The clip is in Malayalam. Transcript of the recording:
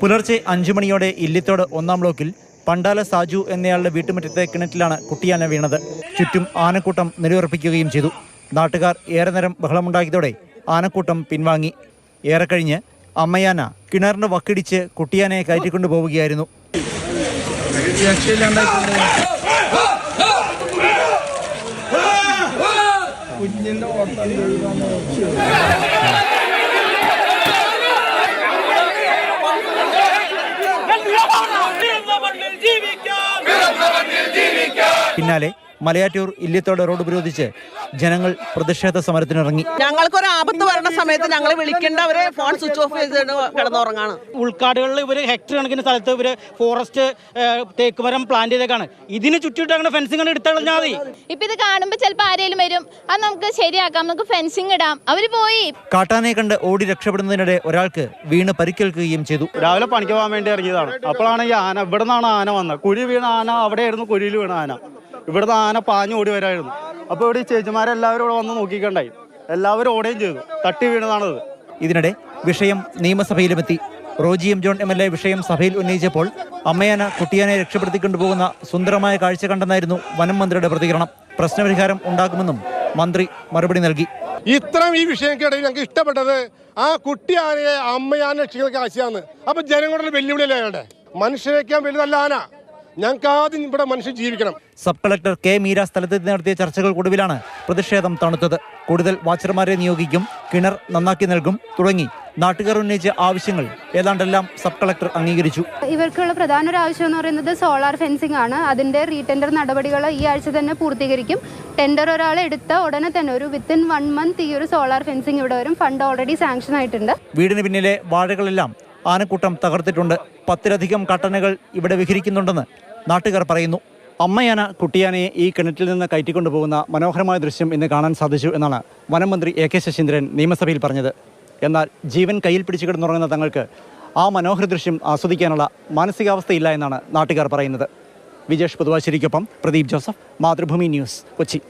പുലർച്ചെ 5 മണിയോടെ ഇല്ലിത്തോട് 1-ാം ബ്ലോക്കിൽ പണ്ടാല സാജു എന്നയാളുടെ വീട്ടുമുറ്റത്തെ കിണറ്റിലാണ് കുട്ടിയാന വീണത്. ചുറ്റും ആനക്കൂട്ടം നിലയുറപ്പിക്കുകയും ചെയ്തു. നാട്ടുകാർ ഏറെ നേരം ബഹളമുണ്ടാക്കിയതോടെ ആനക്കൂട്ടം പിൻവാങ്ങി. ഏറെ കഴിഞ്ഞ് അമ്മയാന കിണറിന് വക്കിടിച്ച് കുട്ടിയാനയെ കയറ്റിക്കൊണ്ടു പോവുകയായിരുന്നു. പിന്നാലെ മലയാറ്റൂർ ഇല്ലിത്തോട് റോഡ് ഉപരോധിച്ച് ജനങ്ങൾ പ്രതിഷേധ സമരത്തിനിറങ്ങി. ഞങ്ങൾക്കൊരു ആപത്ത് വരുന്ന സമയത്ത് ഞങ്ങൾ വിളിക്കേണ്ടവരെ ഫോൺ സ്വിച്ച് ഓഫ് ചെയ്ത് കിടന്നുറങ്ങാണ്. ഉൾക്കാടുകളിൽ ഇവര് ഹെക്ടർ കണക്കിന് സ്ഥലത്ത് ഇവര് ഫോറസ്റ്റ് തേക്ക് മരം പ്ലാന്റ് ചെയ്തേക്കാണ്. ഇതിന് ചുറ്റിട്ട് അങ്ങനെ ഫെൻസിംഗ് എടുത്തളഞ്ഞാൽ മതി. ഇപ്പൊ ഇത് കാണുമ്പോൾ ചിലപ്പോൾ ആരെങ്കിലും വരും, അത് നമുക്ക് ശരിയാക്കാം, നമുക്ക് ഫെൻസിംഗ് ഇടാം. അവര് പോയി കാട്ടാനയെ കണ്ട് ഓടി രക്ഷപ്പെടുന്നതിനിടെ ഒരാൾക്ക് വീണ് പരിക്കേൽക്കുകയും ചെയ്തു. രാവിലെ പണിക്ക് പോകാൻ വേണ്ടി ഇറങ്ങിയതാണ്. അപ്പോഴാണ് ഈ ആന, ഇവിടെ നിന്നാണ് ആന വന്നത്. കുഴി വീണ ആന അവിടെയായിരുന്നു, കുഴിയിൽ വീണ ആന. ഇവിടുന്ന് ആന പാഞ്ഞു ഓടി വരായിരുന്നു. അപ്പോൾ ഇവിടെ ഈ ചേച്ചിമാരെല്ലാവരും ഇവിടെ വന്ന് നോക്കിക്കണ്ടായി. എല്ലാവരും ഓടുകയും ചെയ്തു. തട്ടി വീണതാണത്. ഇതിനിടെ വിഷയം നിയമസഭയിലുമെത്തി. റോജി എം ജോൺ MLA വിഷയം സഭയിൽ ഉന്നയിച്ചപ്പോൾ അമ്മയാന കുട്ടിയാനെ രക്ഷപ്പെടുത്തിക്കൊണ്ടുപോകുന്ന സുന്ദരമായ കാഴ്ച കണ്ടെന്നായിരുന്നു വനം മന്ത്രിയുടെ പ്രതികരണം. പ്രശ്നപരിഹാരം ഉണ്ടാക്കുമെന്നും മന്ത്രി മറുപടി നൽകി. ഇത്രയും ഈ വിഷയത്തിനിടയിൽ ഞങ്ങൾക്ക് ഇഷ്ടപ്പെട്ടത് ആ കുട്ടിയാനയെ അമ്മയാനെ രക്ഷിക്കുന്ന കാഴ്ചയാണ്. അപ്പൊ ജനങ്ങളുടെ വെല്ലുവിളിയല്ലേ അയാളുടെ? മനുഷ്യരേക്കാൻ വലുതല്ല ആന. ഞങ്ങൾക്ക് ആദ്യം ഇവിടെ മനുഷ്യൻ ജീവിക്കണം. Sub collector K. മീര സ്ഥലത്തെത്തി നടത്തിയ ചർച്ചകൾക്കൊടുവിലാണ് പ്രതിഷേധം തണുത്തത്. കൂടുതൽ വാച്ചർമാരെ നിയോഗിക്കും, കിണർ നന്നാക്കി നൽകും തുടങ്ങി നാട്ടുകാർ ഉന്നയിച്ച ആവശ്യങ്ങൾ ഏതാണ്ടെല്ലാം സബ് കളക്ടർ അംഗീകരിച്ചു. ഇവർക്കുള്ള പ്രധാന ഒരു ആവശ്യം എന്ന് പറയുന്നത് സോളാർ ഫെൻസിംഗ് ആണ്. അതിന്റെ റീടെൻഡർ നടപടികൾ ഈ ആഴ്ച തന്നെ പൂർത്തീകരിക്കും. ടെൻഡർ ഒരാൾ എടുത്ത ഉടനെ തന്നെ ഒരു വിത്തിൻ 1 മന്ത് ഈ ഒരു സോളാർ ഫെൻസിംഗ് ഇവിടെ വരും. ഫണ്ട് ഓൾറെഡി സാങ്ഷൻ ആയിട്ടുണ്ട്. വീടിന് പിന്നിലെ വാഴകളെല്ലാം ആനക്കൂട്ടം തകർത്തിട്ടുണ്ട്. 10-ലധികം കാട്ടാനകൾ ഇവിടെ വിഹരിക്കുന്നുണ്ടെന്ന് നാട്ടുകാർ പറയുന്നു. അമ്മയാന കുട്ടിയാനയെ ഈ കിണറ്റിൽ നിന്ന് കയറ്റിക്കൊണ്ടുപോകുന്ന മനോഹരമായ ദൃശ്യം ഇന്ന് കാണാൻ സാധിച്ചു എന്നാണ് വനം മന്ത്രി AK ശശീന്ദ്രൻ നിയമസഭയിൽ പറഞ്ഞത്. എന്നാൽ ജീവൻ കയ്യിൽ പിടിച്ചു കിടന്നുറങ്ങുന്ന തങ്ങൾക്ക് ആ മനോഹര ദൃശ്യം ആസ്വദിക്കാനുള്ള മാനസികാവസ്ഥയില്ല എന്നാണ് നാട്ടുകാർ പറയുന്നത്. വിജേഷ് പുതുവാശ്ശേരിക്കൊപ്പം പ്രദീപ് ജോസഫ്, മാതൃഭൂമി ന്യൂസ്, കൊച്ചി.